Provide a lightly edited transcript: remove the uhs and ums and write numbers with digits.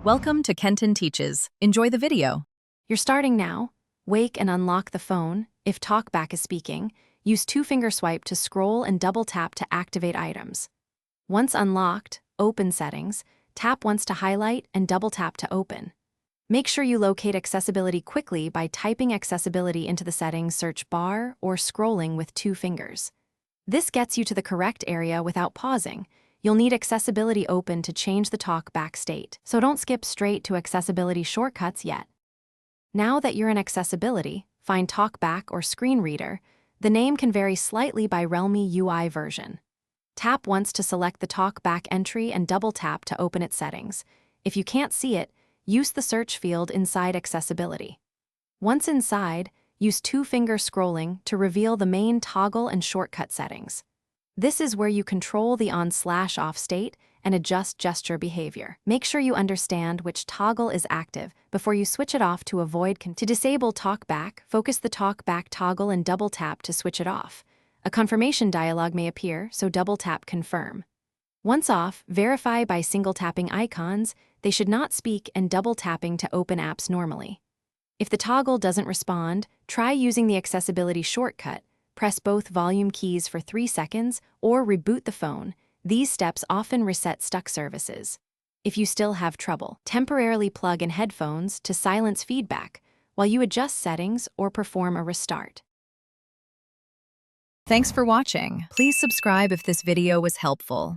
Welcome to Kenton Teaches. Enjoy the video. You're starting now. Wake and unlock the phone. If TalkBack is speaking, use two-finger swipe to scroll and double tap to activate items. Once unlocked, open Settings, tap once to highlight and double tap to open. Make sure you locate accessibility quickly by typing accessibility into the settings search bar or scrolling with two fingers. This gets you to the correct area without pausing. You'll need accessibility open to change the TalkBack state, so don't skip straight to accessibility shortcuts yet. Now that you're in accessibility, find TalkBack or Screen Reader. The name can vary slightly by Realme UI version. Tap once to select the TalkBack entry and double tap to open its settings. If you can't see it, use the search field inside accessibility. Once inside, use two-finger scrolling to reveal the main toggle and shortcut settings. This is where you control the on/off state and adjust gesture behavior. Make sure you understand which toggle is active before you switch it off to avoid To disable TalkBack, focus the TalkBack toggle and double tap to switch it off. A confirmation dialog may appear, so double tap Confirm. Once off, verify by single tapping icons. They should not speak and double tapping to open apps normally. If the toggle doesn't respond, try using the accessibility shortcut. Press both volume keys for 3 seconds or reboot the phone. These steps often reset stuck services. If you still have trouble, temporarily plug in headphones to silence feedback while you adjust settings or perform a restart. Thanks for watching. Please subscribe if this video was helpful.